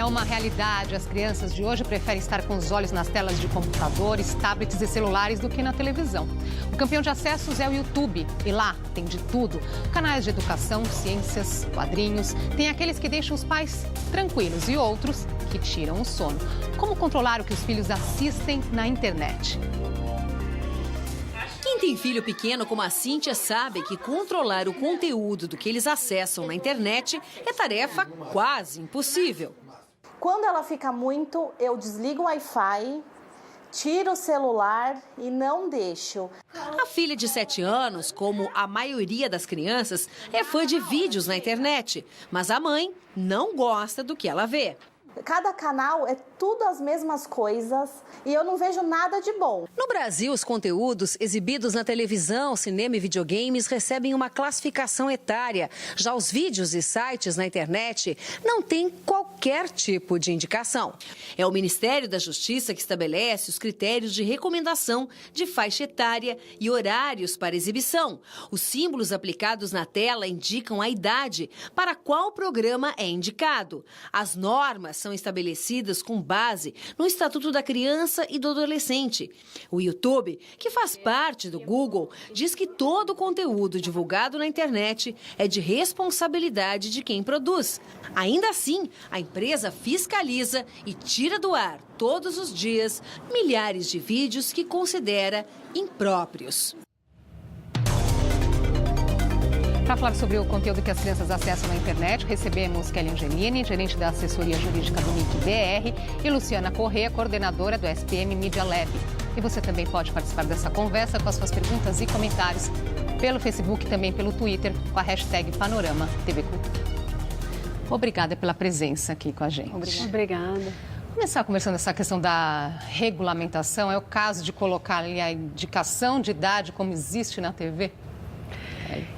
uma realidade. As crianças de hoje preferem estar com os olhos nas telas de computadores, tablets e celulares do que na televisão. O campeão de acessos é o YouTube e lá tem de tudo. Canais de educação, ciências, quadrinhos. Tem aqueles que deixam os pais tranquilos e outros que tiram o sono. Como controlar o que os filhos assistem na internet? Quem tem filho pequeno como a Cíntia sabe que controlar o conteúdo do que eles acessam na internet é tarefa quase impossível. Quando ela fica muito, eu desligo o Wi-Fi, tiro o celular e não deixo. A filha de 7 anos, como a maioria das crianças, é fã de vídeos na internet, mas a mãe não gosta do que ela vê. Cada canal é tudo as mesmas coisas e eu não vejo nada de bom. No Brasil, os conteúdos exibidos na televisão, cinema e videogames recebem uma classificação etária. Já os vídeos e sites na internet não têm qualquer tipo de indicação. É o Ministério da Justiça que estabelece os critérios de recomendação de faixa etária e horários para exibição. Os símbolos aplicados na tela indicam a idade para qual programa é indicado. As normas são estabelecidas com base no Estatuto da Criança e do Adolescente. O YouTube, que faz parte do Google, diz que todo o conteúdo divulgado na internet é de responsabilidade de quem produz. Ainda assim, a empresa fiscaliza e tira do ar todos os dias milhares de vídeos que considera impróprios. Para falar sobre o conteúdo que as crianças acessam na internet, recebemos Kelly Angelini, gerente da assessoria jurídica do MIC BR, e Luciana Corrêa, coordenadora do SPM Media Lab. E você também pode participar dessa conversa com as suas perguntas e comentários pelo Facebook e também pelo Twitter com a hashtag Panorama TV Cultura. Obrigada pela presença aqui com a gente. Obrigada. Começar conversando essa questão da regulamentação. É o caso de colocar ali a indicação de idade como existe na TV?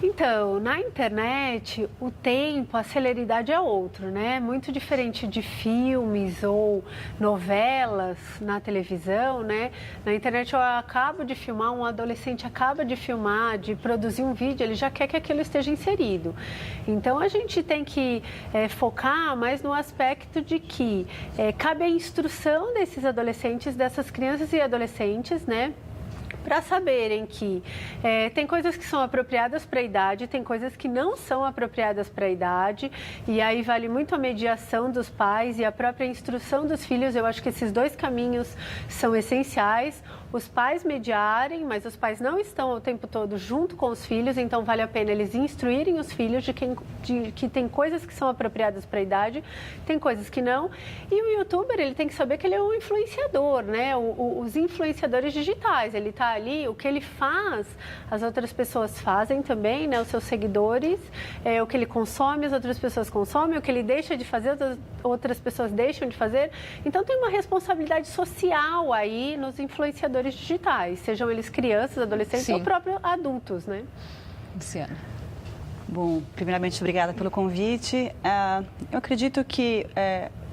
Então, na internet, o tempo, a celeridade é outro, né? Muito diferente de filmes ou novelas na televisão, né? Na internet eu acabo de filmar, um adolescente acaba de filmar, de produzir um vídeo, ele já quer que aquilo esteja inserido. Então, a gente tem que focar mais no aspecto de que cabe a instrução desses adolescentes, dessas crianças e adolescentes, né? Para saberem que tem coisas que são apropriadas para a idade, tem coisas que não são apropriadas para a idade, e aí vale muito a mediação dos pais e a própria instrução dos filhos. Eu acho que esses dois caminhos são essenciais. Os pais mediarem, mas os pais não estão o tempo todo junto com os filhos, então vale a pena eles instruírem os filhos de que tem coisas que são apropriadas para a idade, tem coisas que não. E o youtuber, ele tem que saber que ele é um influenciador, né? Os influenciadores digitais, ele está ali, o que ele faz, as outras pessoas fazem também, né? Os seus seguidores, o que ele consome, as outras pessoas consomem, o que ele deixa de fazer, outras pessoas deixam de fazer. Então tem uma responsabilidade social aí nos influenciadores digitais, sejam eles crianças, adolescentes ou próprios adultos, né? Luciana. Bom, primeiramente, obrigada pelo convite. Eu acredito que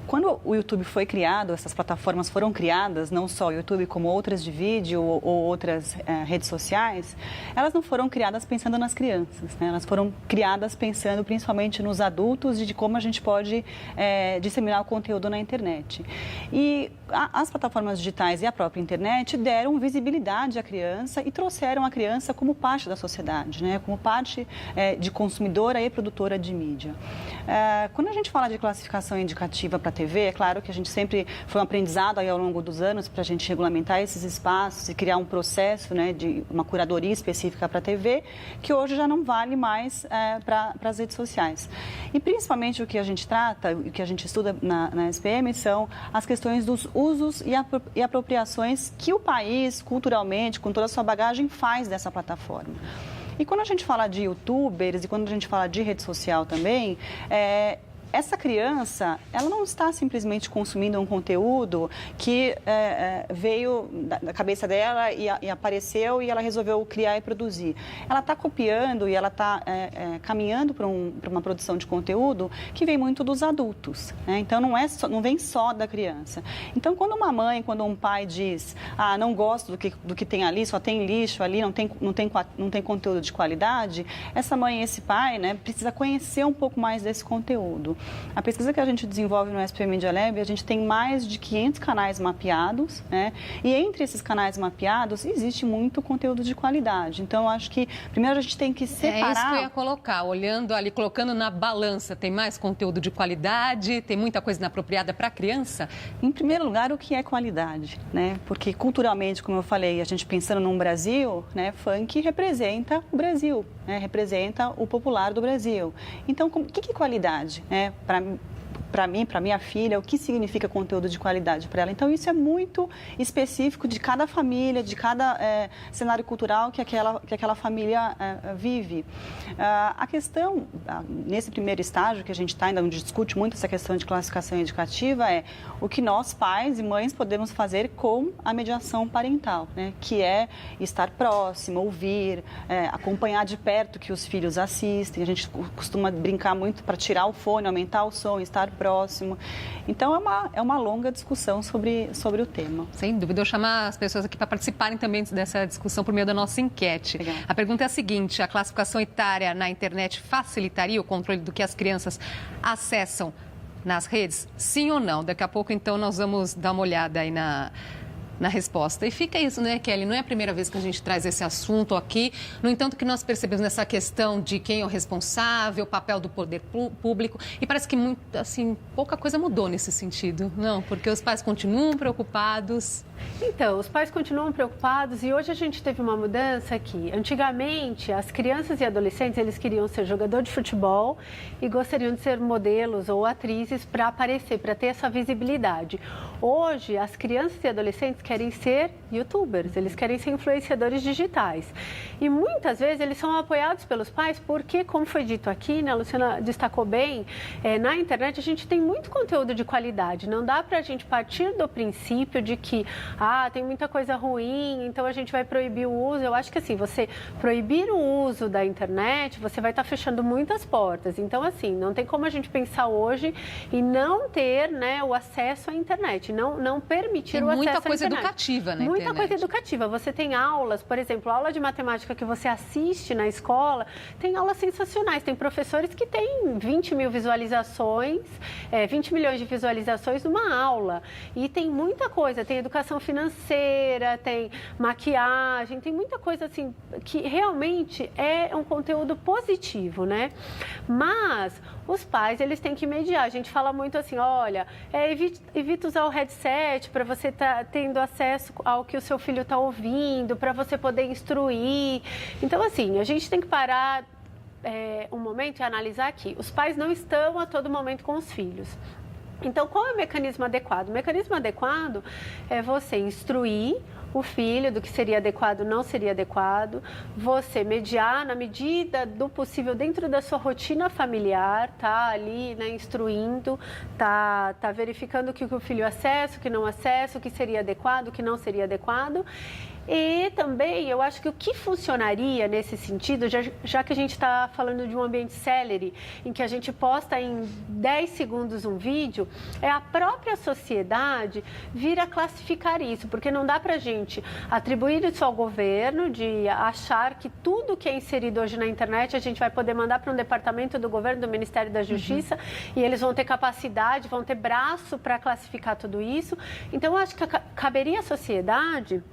quando o YouTube foi criado, essas plataformas foram criadas, não só o YouTube, como outras de vídeo ou outras redes sociais, elas não foram criadas pensando nas crianças, né? Elas foram criadas pensando principalmente nos adultos e de como a gente pode disseminar o conteúdo na internet. E as plataformas digitais e a própria internet deram visibilidade à criança e trouxeram a criança como parte da sociedade, né? Como parte de consumidora e produtora de mídia. Quando a gente fala de classificação indicativa para TV, é claro que a gente sempre foi um aprendizado aí ao longo dos anos para a gente regulamentar esses espaços e criar um processo, né, de uma curadoria específica para a TV, que hoje já não vale mais para as redes sociais. E principalmente o que a gente trata, o que a gente estuda na SPM, são as questões dos usos e apropriações que o país, culturalmente, com toda a sua bagagem, faz dessa plataforma. E quando a gente fala de youtubers e quando a gente fala de rede social também, essa criança, ela não está simplesmente consumindo um conteúdo que veio da cabeça dela e apareceu e ela resolveu criar e produzir. Ela está copiando e ela está caminhando para uma produção de conteúdo que vem muito dos adultos, né? Então, não vem só da criança. Então, quando uma mãe, quando um pai diz, não gosto do que tem ali, só tem lixo ali, não tem conteúdo de qualidade, essa mãe e esse pai, né, precisa conhecer um pouco mais desse conteúdo. A pesquisa que a gente desenvolve no SPM Media Lab, a gente tem mais de 500 canais mapeados, né? E entre esses canais mapeados existe muito conteúdo de qualidade. Então, eu acho que primeiro a gente tem que separar... É isso que eu ia colocar, olhando ali, colocando na balança, tem mais conteúdo de qualidade, tem muita coisa inapropriada para a criança? Em primeiro lugar, o que é qualidade, né? Porque culturalmente, como eu falei, a gente pensando num Brasil, né, funk representa o Brasil, né, representa o popular do Brasil. Então, o que é qualidade, né? Para mim, para minha filha, o que significa conteúdo de qualidade para ela. Então, isso é muito específico de cada família, de cada cenário cultural que aquela família vive. A questão, nesse primeiro estágio que a gente está, ainda não discute muito essa questão de classificação educativa, é o que nós, pais e mães, podemos fazer com a mediação parental, né? Que é estar próximo, ouvir, acompanhar de perto que os filhos assistem. A gente costuma brincar muito para tirar o fone, aumentar o som, estar próximo. Então, é uma longa discussão sobre o tema. Sem dúvida. Eu chamar as pessoas aqui para participarem também dessa discussão por meio da nossa enquete. Legal. A pergunta é a seguinte: a classificação etária na internet facilitaria o controle do que as crianças acessam nas redes? Sim ou não? Daqui a pouco, então, nós vamos dar uma olhada aí na resposta. E fica isso, né, Kelly? Não é a primeira vez que a gente traz esse assunto aqui. No entanto, que nós percebemos nessa questão de quem é o responsável, o papel do poder público, e parece que pouca coisa mudou nesse sentido, não? Porque os pais continuam preocupados. Então, os pais continuam preocupados e hoje a gente teve uma mudança aqui. Antigamente, as crianças e adolescentes, eles queriam ser jogador de futebol e gostariam de ser modelos ou atrizes para aparecer, para ter essa visibilidade. Hoje, as crianças e adolescentes querem ser youtubers, eles querem ser influenciadores digitais. E muitas vezes eles são apoiados pelos pais porque, como foi dito aqui, né, a Luciana destacou bem, na internet a gente tem muito conteúdo de qualidade. Não dá para a gente partir do princípio de que tem muita coisa ruim, então a gente vai proibir o uso. Eu acho que assim, você proibir o uso da internet, você vai estar fechando muitas portas. Então, assim, não tem como a gente pensar hoje e não ter, né, o acesso à internet, não permitir o acesso à internet. Muita coisa educativa, né? Muita coisa educativa. Você tem aulas, por exemplo, aula de matemática que você assiste na escola, tem aulas sensacionais. Tem professores que têm 20 mil visualizações, 20 milhões de visualizações numa aula. E tem muita coisa, tem educação financeira, tem maquiagem, tem muita coisa assim que realmente é um conteúdo positivo, né? Mas os pais, eles têm que mediar. A gente fala muito assim, olha, evita usar o headset para você estar tendo acesso ao que o seu filho está ouvindo, para você poder instruir. Então, assim, a gente tem que parar um momento e analisar aqui. Os pais não estão a todo momento com os filhos. Então, qual é o mecanismo adequado? O mecanismo adequado é você instruir o filho do que seria adequado ou não seria adequado, você mediar na medida do possível dentro da sua rotina familiar, tá ali, né, instruindo, tá verificando o que o filho acessa, o que não acessa, o que seria adequado, o que não seria adequado. E também, eu acho que o que funcionaria nesse sentido, já que a gente está falando de um ambiente celery, em que a gente posta em 10 segundos um vídeo, é a própria sociedade vir a classificar isso, porque não dá para a gente atribuir isso ao governo, de achar que tudo que é inserido hoje na internet a gente vai poder mandar para um departamento do governo, do Ministério da Justiça, e eles vão ter capacidade, vão ter braço para classificar tudo isso. Então, eu acho que caberia à sociedade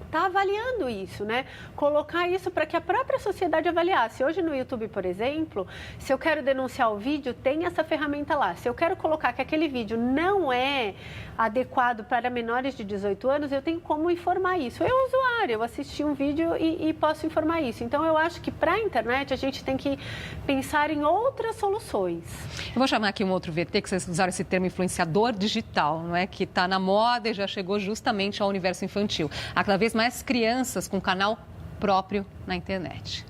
está avaliando isso, né? Colocar isso para que a própria sociedade avaliasse. Hoje no YouTube, por exemplo, se eu quero denunciar o vídeo, tem essa ferramenta lá. Se eu quero colocar que aquele vídeo não é adequado para menores de 18 anos, eu tenho como informar isso. Eu, usuário, eu assisti um vídeo e posso informar isso. Então, eu acho que para a internet a gente tem que pensar em outras soluções. Eu vou chamar aqui um outro VT, que vocês usaram esse termo influenciador digital, não é? Que está na moda e já chegou justamente ao universo infantil. Há cada vez mais crianças com canal próprio na internet.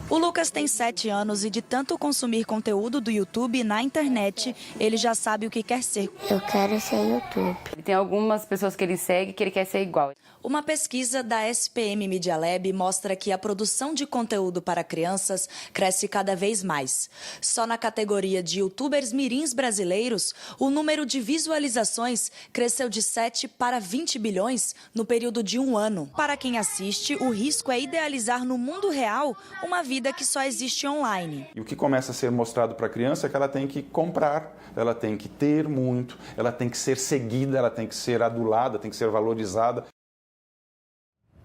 O Lucas tem 7 anos e de tanto consumir conteúdo do YouTube na internet, ele já sabe o que quer ser. Eu quero ser YouTube. Tem algumas pessoas que ele segue que ele quer ser igual. Uma pesquisa da SPM Media Lab mostra que a produção de conteúdo para crianças cresce cada vez mais. Só na categoria de youtubers mirins brasileiros, o número de visualizações cresceu de 7 para 20 bilhões no período de um ano. Para quem assiste, o risco é idealizar no mundo real uma vida vida que só existe online. E o que começa a ser mostrado para a criança é que ela tem que comprar, ela tem que ter muito, ela tem que ser seguida, ela tem que ser adulada, tem que ser valorizada.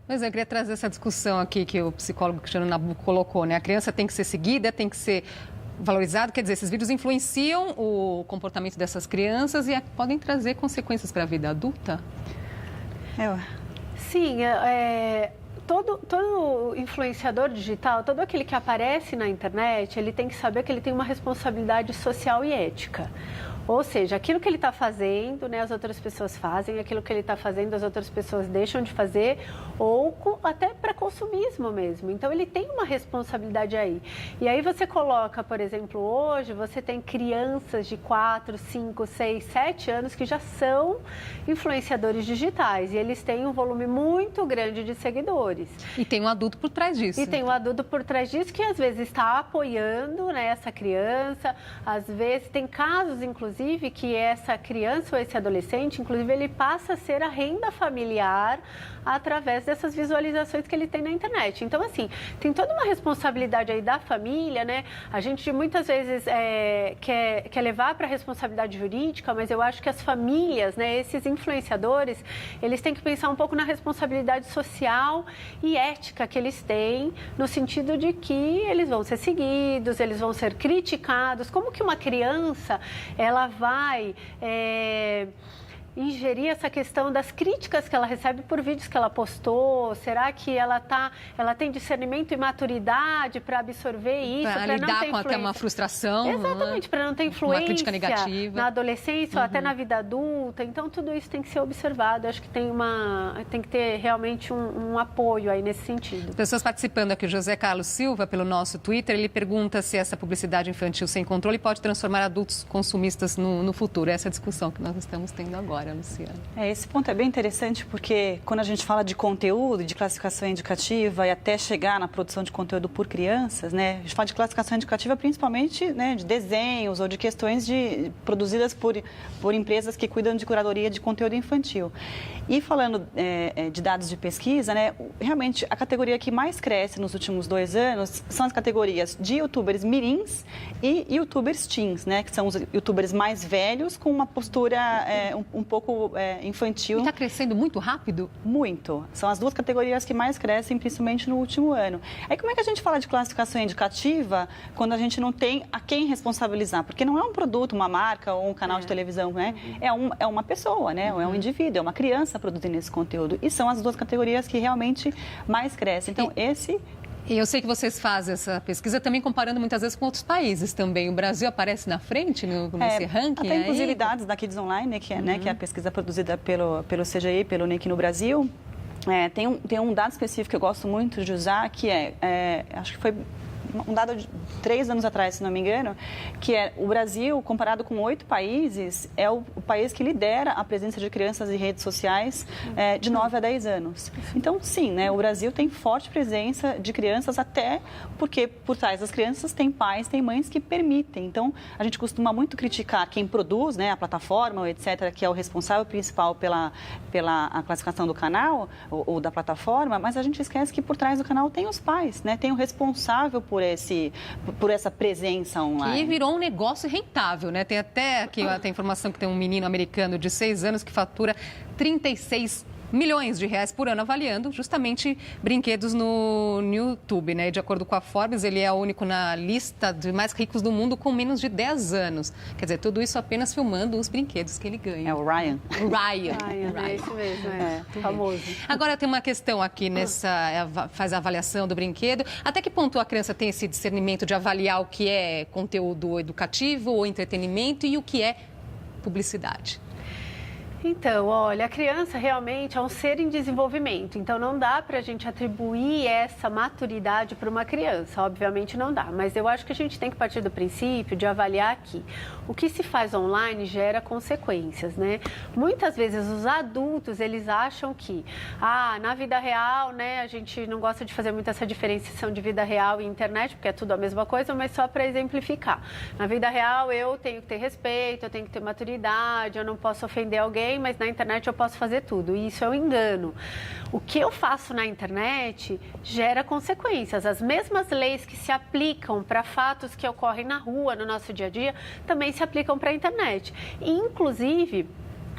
Mas eu queria trazer essa discussão aqui que o psicólogo Cristiano Nabuco colocou, né? A criança tem que ser seguida, tem que ser valorizada, quer dizer, esses vídeos influenciam o comportamento dessas crianças e podem trazer consequências para a vida adulta? Sim, todo influenciador digital, todo aquele que aparece na internet, ele tem que saber que ele tem uma responsabilidade social e ética. Ou seja, aquilo que ele está fazendo, né, as outras pessoas fazem, aquilo que ele está fazendo, as outras pessoas deixam de fazer, ou até para consumismo mesmo. Então, ele tem uma responsabilidade aí. E aí você coloca, por exemplo, hoje você tem crianças de 4, 5, 6, 7 anos que já são influenciadores digitais. E eles têm um volume muito grande de seguidores. E tem um adulto por trás disso. E tem um adulto por trás disso que, às vezes, está apoiando, né, essa criança. Às vezes, tem casos, inclusive, que essa criança ou esse adolescente, inclusive, ele passa a ser a renda familiar através dessas visualizações que ele tem na internet. Então, assim, tem toda uma responsabilidade aí da família, né? A gente muitas vezes quer levar para a responsabilidade jurídica, mas eu acho que as famílias, né, esses influenciadores, eles têm que pensar um pouco na responsabilidade social e ética que eles têm, no sentido de que eles vão ser seguidos, eles vão ser criticados. Como que uma criança, ela vai ingerir essa questão das críticas que ela recebe por vídeos que ela postou? Será que ela tem discernimento e maturidade para absorver isso? Para lidar com até uma frustração. Exatamente, para não ter influência, uma crítica negativa na adolescência ou até na vida adulta. Então, tudo isso tem que ser observado. Eu acho que tem que ter realmente um apoio aí nesse sentido. Pessoas participando aqui, o José Carlos Silva, pelo nosso Twitter, ele pergunta se essa publicidade infantil sem controle pode transformar adultos consumistas no futuro. Essa é a discussão que nós estamos tendo agora, Luciana. Esse ponto é bem interessante porque quando a gente fala de conteúdo, de classificação indicativa e até chegar na produção de conteúdo por crianças, né? A gente fala de classificação indicativa principalmente, né, de desenhos ou de questões produzidas por empresas que cuidam de curadoria de conteúdo infantil. E falando de dados de pesquisa, né, realmente a categoria que mais cresce nos últimos 2 anos são as categorias de youtubers mirins e youtubers teens, né, que são os youtubers mais velhos com uma postura um pouco infantil. E está crescendo muito rápido? Muito. São as 2 categorias que mais crescem, principalmente no último ano. Aí como é que a gente fala de classificação indicativa quando a gente não tem a quem responsabilizar? Porque não é um produto, uma marca ou um canal de televisão, né? É uma pessoa, né? É um indivíduo, é uma criança produzindo esse conteúdo. E são as 2 categorias que realmente mais crescem. Então, E eu sei que vocês fazem essa pesquisa também comparando muitas vezes com outros países também. O Brasil aparece na frente nesse ranking? Até inclusive dados da Kids Online, que é a pesquisa produzida pelo CGI, pelo NIC no Brasil. Tem um dado específico que eu gosto muito de usar, que acho que foi um dado de 3 anos atrás, se não me engano, que o Brasil, comparado com 8 países, é o país que lidera a presença de crianças em redes sociais de 9 a 10 anos. Então, sim, né, o Brasil tem forte presença de crianças, até porque por trás das crianças tem pais, tem mães que permitem. Então, a gente costuma muito criticar quem produz, né, a plataforma, etc., que é o responsável principal pela a classificação do canal ou da plataforma, mas a gente esquece que por trás do canal tem os pais, né, tem o responsável por essa presença online. E virou um negócio rentável, né? Tem até aqui a informação que tem um menino americano de 6 anos que fatura 36 milhões de reais por ano avaliando justamente brinquedos no YouTube, né? De acordo com a Forbes, ele é o único na lista de mais ricos do mundo com menos de 10 anos. Quer dizer, tudo isso apenas filmando os brinquedos que ele ganha. É o Ryan. Ryan. É isso mesmo, famoso. Agora tem uma questão aqui faz a avaliação do brinquedo. Até que ponto a criança tem esse discernimento de avaliar o que é conteúdo educativo ou entretenimento e o que é publicidade? Então, olha, a criança realmente é um ser em desenvolvimento, então não dá para a gente atribuir essa maturidade para uma criança, obviamente não dá, mas eu acho que a gente tem que partir do princípio de avaliar que o que se faz online gera consequências, né? Muitas vezes os adultos, eles acham que, na vida real, né, a gente não gosta de fazer muito essa diferenciação de vida real e internet, porque é tudo a mesma coisa, mas só para exemplificar. Na vida real, eu tenho que ter respeito, eu tenho que ter maturidade, eu não posso ofender alguém, também, mas na internet eu posso fazer tudo. E isso é um engano. O que eu faço na internet gera consequências. As mesmas leis que se aplicam para fatos que ocorrem na rua, no nosso dia a dia, também se aplicam para a internet. Inclusive,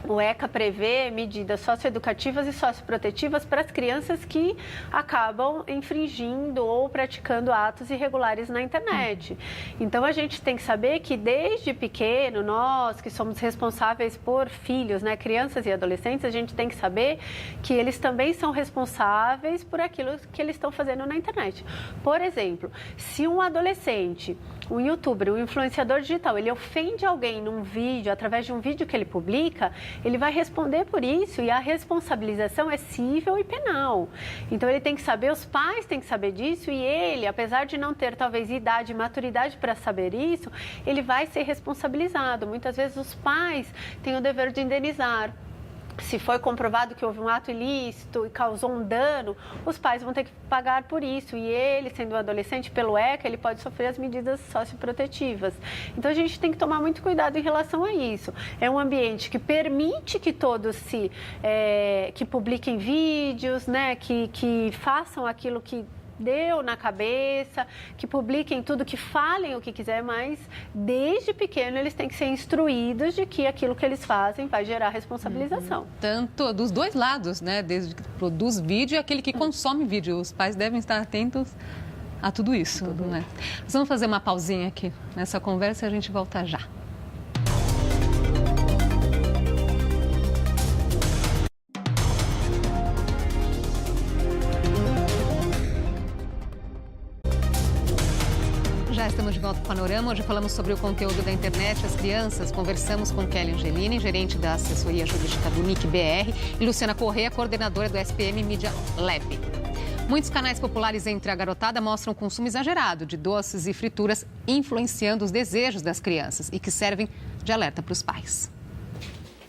o ECA prevê medidas socioeducativas e socioprotetivas para as crianças que acabam infringindo ou praticando atos irregulares na internet. Então, a gente tem que saber que desde pequeno, nós que somos responsáveis por filhos, né, crianças e adolescentes, a gente tem que saber que eles também são responsáveis por aquilo que eles estão fazendo na internet. Por exemplo, se um adolescente, um youtuber, um influenciador digital, ele ofende alguém num vídeo, através de um vídeo que ele publica, ele vai responder por isso e a responsabilização é cível e penal. Então, ele tem que saber, os pais têm que saber disso e ele, apesar de não ter talvez idade e maturidade para saber isso, ele vai ser responsabilizado. Muitas vezes os pais têm o dever de indenizar. Se foi comprovado que houve um ato ilícito e causou um dano, os pais vão ter que pagar por isso. E ele, sendo um adolescente, pelo ECA, ele pode sofrer as medidas socioprotetivas. Então, a gente tem que tomar muito cuidado em relação a isso. É um ambiente que permite que todos que publiquem vídeos, né, que façam aquilo que deu na cabeça, que publiquem tudo, que falem o que quiser, mas desde pequeno eles têm que ser instruídos de que aquilo que eles fazem vai gerar responsabilização. Tanto dos dois lados, né? Desde que produz vídeo e aquele que consome vídeo. Os pais devem estar atentos a tudo isso, né? Nós vamos fazer uma pausinha aqui nessa conversa e a gente volta já. Já estamos de volta com o Panorama. Hoje falamos sobre o conteúdo da internet, as crianças. Conversamos com Kelly Angelini, gerente da assessoria jurídica do NIC-BR, e Luciana Corrêa, coordenadora do SPM Media Lab. Muitos canais populares entre a garotada mostram consumo exagerado de doces e frituras, influenciando os desejos das crianças e que servem de alerta para os pais.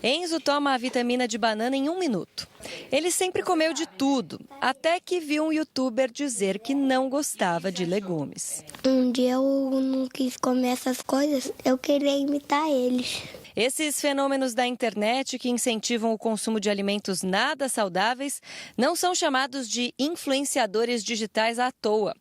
Enzo toma a vitamina de banana em 1 minuto. Ele sempre comeu de tudo, até que viu um youtuber dizer que não gostava de legumes. Um dia eu não quis comer essas coisas, eu queria imitar eles. Esses fenômenos da internet que incentivam o consumo de alimentos nada saudáveis não são chamados de influenciadores digitais à toa.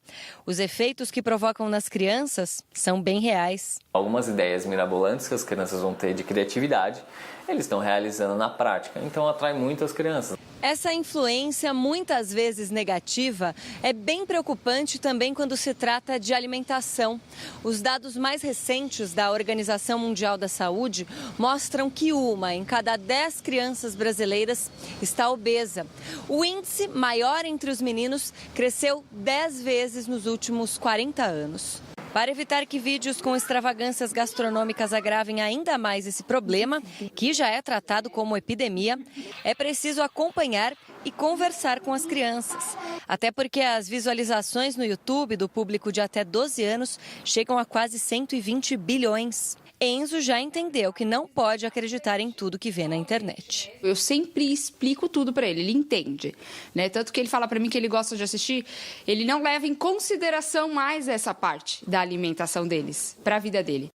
Os efeitos que provocam nas crianças são bem reais. Algumas ideias mirabolantes que as crianças vão ter de criatividade, eles estão realizando na prática, então atrai muito as crianças. Essa influência, muitas vezes negativa, é bem preocupante também quando se trata de alimentação. Os dados mais recentes da Organização Mundial da Saúde mostram que 1 em cada 10 crianças brasileiras está obesa. O índice maior entre os meninos cresceu 10 vezes nos últimos 40 anos. Para evitar que vídeos com extravagâncias gastronômicas agravem ainda mais esse problema, que já é tratado como epidemia, é preciso acompanhar e conversar com as crianças. Até porque as visualizações no YouTube do público de até 12 anos chegam a quase 120 bilhões. Enzo já entendeu que não pode acreditar em tudo que vê na internet. Eu sempre explico tudo para ele, ele entende, né? Tanto que ele fala para mim que ele gosta de assistir, ele não leva em consideração mais essa parte da alimentação deles, para a vida dele.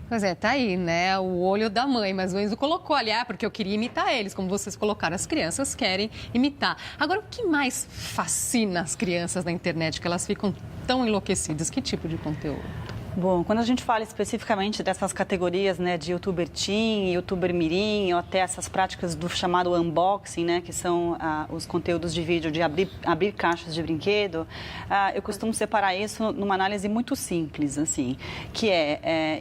Pois é, tá aí, né? O olho da mãe, mas o Enzo colocou ali, porque eu queria imitar eles, como vocês colocaram, as crianças querem imitar. Agora, o que mais fascina as crianças na internet, que elas ficam tão enlouquecidas? Que tipo de conteúdo? Bom, quando a gente fala especificamente dessas categorias, né, de youtuber teen, youtuber mirim, ou até essas práticas do chamado unboxing, né, que são os conteúdos de vídeo de abrir caixas de brinquedo, eu costumo separar isso numa análise muito simples, assim, que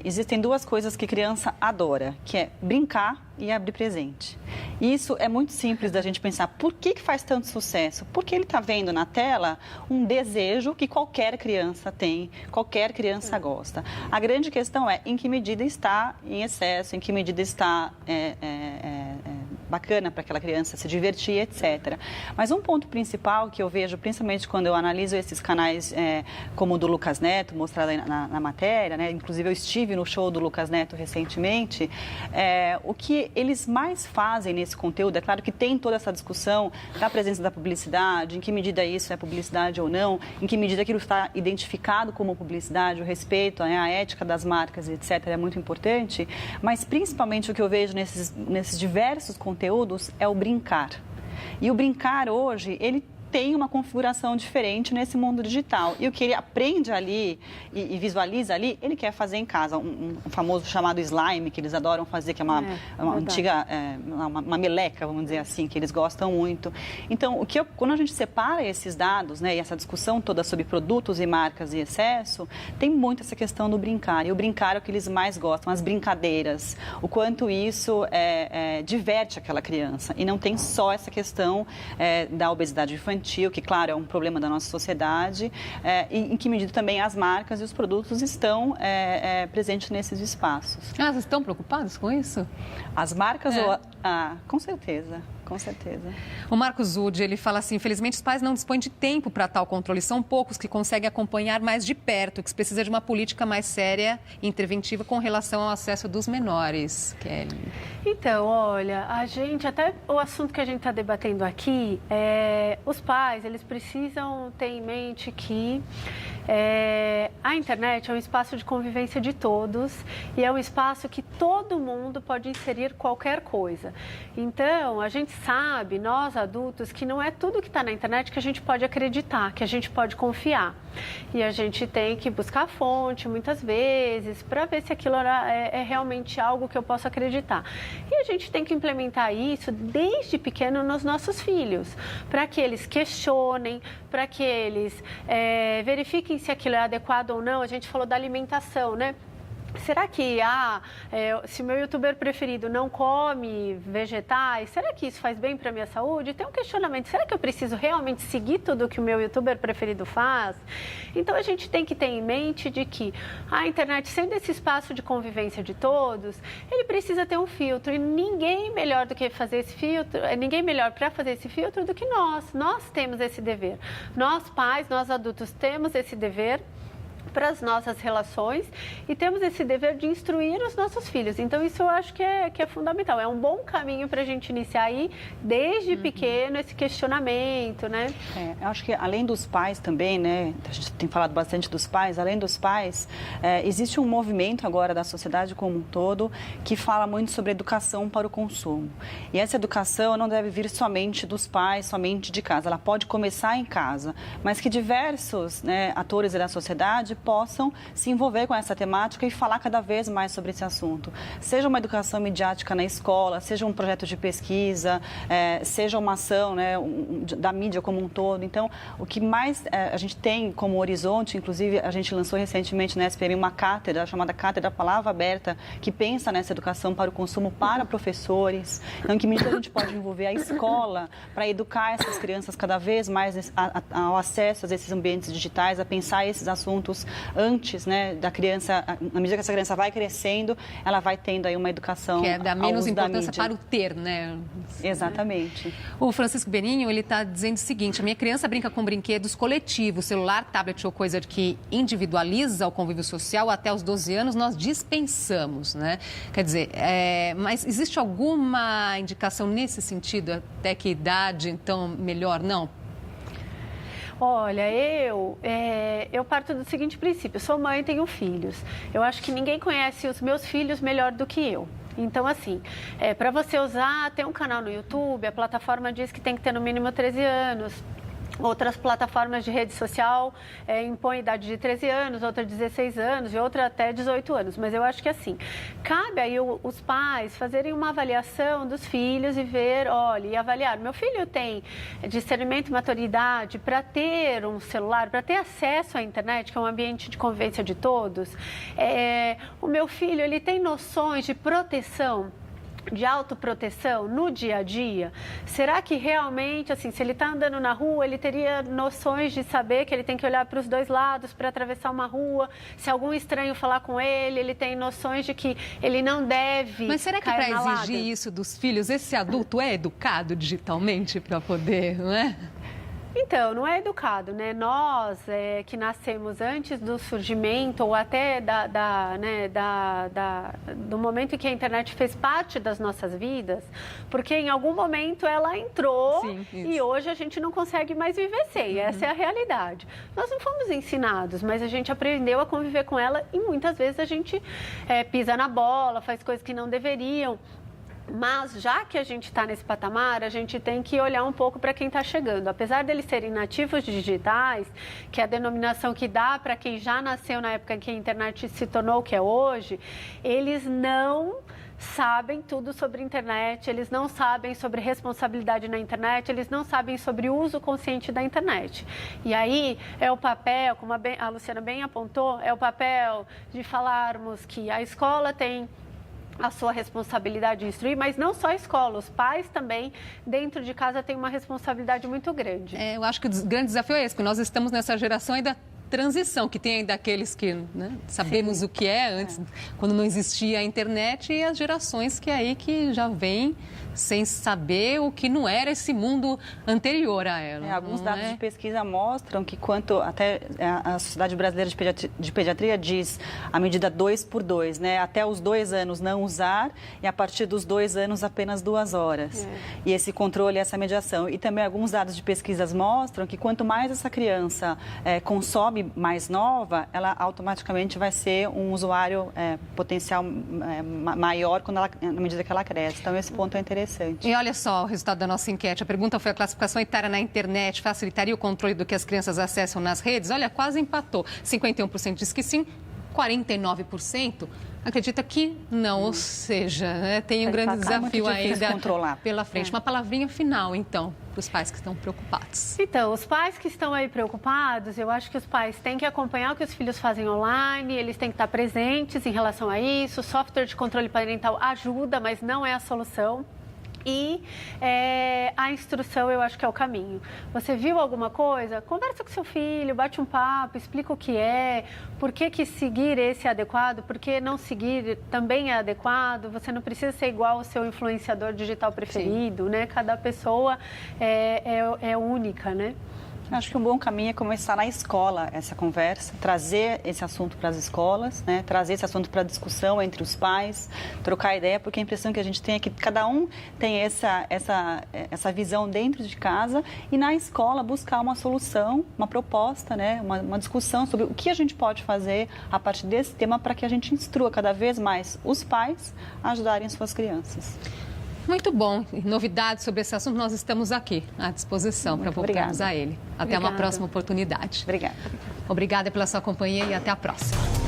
existem 2 coisas que criança adora, que é brincar e abrir presente. Isso é muito simples da gente pensar. Por que faz tanto sucesso? Porque ele está vendo na tela um desejo que qualquer criança tem, qualquer criança gosta. A grande questão é em que medida está em excesso, em que medida está bacana para aquela criança se divertir, etc. Mas um ponto principal que eu vejo, principalmente quando eu analiso esses canais como o do Lucas Neto, mostrado aí na matéria, né? Inclusive eu estive no show do Lucas Neto recentemente, o que eles mais fazem nesse conteúdo, é claro que tem toda essa discussão da presença da publicidade, em que medida isso é publicidade ou não, em que medida aquilo está identificado como publicidade, o respeito, a ética das marcas, etc., é muito importante, mas principalmente o que eu vejo nesses diversos conteúdos é o brincar. E o brincar hoje, ele tem uma configuração diferente nesse mundo digital. E o que ele aprende ali e visualiza ali, ele quer fazer em casa. Um famoso chamado slime, que eles adoram fazer, que é uma antiga, uma meleca, vamos dizer assim, que eles gostam muito. Então, quando a gente separa esses dados, né, e essa discussão toda sobre produtos e marcas e excesso, tem muito essa questão do brincar. E o brincar é o que eles mais gostam, as brincadeiras. O quanto isso diverte aquela criança. E não tem só essa questão da obesidade infantil, que, claro, é um problema da nossa sociedade, e em que medida também as marcas e os produtos estão presentes nesses espaços. Vocês estão preocupados com isso? As marcas? Com certeza. Com certeza. O Marcos Ude, ele fala assim, infelizmente os pais não dispõem de tempo para tal controle. São poucos que conseguem acompanhar mais de perto, que se precisa de uma política mais séria e interventiva com relação ao acesso dos menores. Kelly. Então, olha, até o assunto que a gente está debatendo aqui, os pais, eles precisam ter em mente que a internet é um espaço de convivência de todos e é um espaço que todo mundo pode inserir qualquer coisa. Então, a gente sabe, nós adultos, que não é tudo que está na internet que a gente pode acreditar, que a gente pode confiar. E a gente tem que buscar a fonte, muitas vezes, para ver se aquilo é realmente algo que eu posso acreditar. E a gente tem que implementar isso desde pequeno nos nossos filhos, para que eles questionem, para que eles verifiquem se aquilo é adequado ou não. A gente falou da alimentação, né? Será que se o meu youtuber preferido não come vegetais, será que isso faz bem para a minha saúde? Tem um questionamento, será que eu preciso realmente seguir tudo que o meu youtuber preferido faz? Então, a gente tem que ter em mente de que a internet, sendo esse espaço de convivência de todos, ele precisa ter um filtro. E ninguém melhor do que fazer esse filtro, ninguém melhor para fazer esse filtro do que nós. Nós temos esse dever. Nós, pais, nós adultos, temos esse dever para as nossas relações e temos esse dever de instruir os nossos filhos. Então, isso eu acho que é fundamental. É um bom caminho para a gente iniciar aí, desde pequeno, esse questionamento, né? Eu acho que além dos pais também, né? A gente tem falado bastante dos pais. Além dos pais, existe um movimento agora da sociedade como um todo que fala muito sobre educação para o consumo. E essa educação não deve vir somente dos pais, somente de casa. Ela pode começar em casa, mas que diversos, né, atores da sociedade possam se envolver com essa temática e falar cada vez mais sobre esse assunto. Seja uma educação midiática na escola, seja um projeto de pesquisa, seja uma ação, né, da mídia como um todo. Então, o que mais a gente tem como horizonte, inclusive a gente lançou recentemente na SPM uma cátedra, chamada Cátedra Palavra Aberta, que pensa nessa educação para o consumo para professores. Então, em que medida a gente pode envolver a escola para educar essas crianças cada vez mais ao acesso a esses ambientes digitais, a pensar esses assuntos antes, né, da criança, na medida que essa criança vai crescendo, ela vai tendo aí uma educação que dá menos importância para o ter, né? Exatamente. O Francisco Beninho, ele está dizendo o seguinte: a minha criança brinca com brinquedos coletivos, celular, tablet ou coisa que individualiza o convívio social até os 12 anos, nós dispensamos, né? Quer dizer, mas existe alguma indicação nesse sentido? Até que idade, então, melhor? Não? Olha, eu parto do seguinte princípio, sou mãe e tenho filhos. Eu acho que ninguém conhece os meus filhos melhor do que eu. Então, assim, para você usar, tem um canal no YouTube, a plataforma diz que tem que ter no mínimo 13 anos. Outras plataformas de rede social impõem idade de 13 anos, outra 16 anos e outra até 18 anos. Mas eu acho que assim, cabe aí os pais fazerem uma avaliação dos filhos e ver, olha, e avaliar. Meu filho tem discernimento e maturidade para ter um celular, para ter acesso à internet, que é um ambiente de convivência de todos. O meu filho, ele tem noções de proteção de autoproteção no dia a dia? Será que realmente, assim, se ele está andando na rua, ele teria noções de saber que ele tem que olhar para os dois lados para atravessar uma rua? Se algum estranho falar com ele, ele tem noções de que ele não deve. Mas será que para exigir isso dos filhos, esse adulto é educado digitalmente para poder, não é? Então, não é educado, né? Nós que nascemos antes do surgimento ou até do momento em que a internet fez parte das nossas vidas, porque em algum momento ela entrou. Sim, e hoje a gente não consegue mais viver sem. Essa é a realidade. Nós não fomos ensinados, mas a gente aprendeu a conviver com ela e muitas vezes a gente pisa na bola, faz coisas que não deveriam. Mas, já que a gente está nesse patamar, a gente tem que olhar um pouco para quem está chegando. Apesar deles serem nativos digitais, que é a denominação que dá para quem já nasceu na época em que a internet se tornou o que é hoje, eles não sabem tudo sobre internet, eles não sabem sobre responsabilidade na internet, eles não sabem sobre o uso consciente da internet. E aí é o papel, como a Luciana bem apontou, é o papel de falarmos que a escola tem a sua responsabilidade de instruir, mas não só a escola, os pais também, dentro de casa, têm uma responsabilidade muito grande. Eu acho que o grande desafio é esse, porque nós estamos nessa geração ainda transição, que tem ainda aqueles que sabemos Sim. o que é antes, quando não existia a internet, e as gerações que já vêm sem saber o que não era esse mundo anterior a ela. Alguns dados de pesquisa mostram que quanto até a Sociedade Brasileira de Pediatria diz a medida 2x2, né? Até os 2 anos não usar e a partir dos 2 anos apenas 2 horas. E esse controle, essa mediação. E também alguns dados de pesquisas mostram que quanto mais essa criança consome mais nova, ela automaticamente vai ser um usuário potencial maior na medida que ela cresce. Então, esse ponto é interessante. E olha só o resultado da nossa enquete. A pergunta foi: a classificação etária na internet facilitaria o controle do que as crianças acessam nas redes? Olha, quase empatou. 51% diz que sim, 49% acredita que não, ou seja, tem um grande desafio ainda pela frente. Uma palavrinha final, então, para os pais que estão preocupados. Então, os pais que estão aí preocupados, eu acho que os pais têm que acompanhar o que os filhos fazem online, eles têm que estar presentes em relação a isso. O software de controle parental ajuda, mas não é a solução. E a instrução, eu acho que é o caminho. Você viu alguma coisa? Conversa com seu filho, bate um papo, explica o que é, por que seguir esse é adequado, por que não seguir também é adequado. Você não precisa ser igual ao seu influenciador digital preferido, né? Cada pessoa é única, né? Acho que um bom caminho é começar na escola essa conversa, trazer esse assunto para as escolas, né? Trazer esse assunto para a discussão entre os pais, trocar ideia, porque a impressão que a gente tem é que cada um tem essa visão dentro de casa e na escola buscar uma solução, uma proposta, né? Uma discussão sobre o que a gente pode fazer a partir desse tema para que a gente instrua cada vez mais os pais a ajudarem suas crianças. Muito bom. Novidades sobre esse assunto, nós estamos aqui à disposição para voltarmos a ele. Até uma próxima oportunidade. Obrigada. Obrigada pela sua companhia e até a próxima.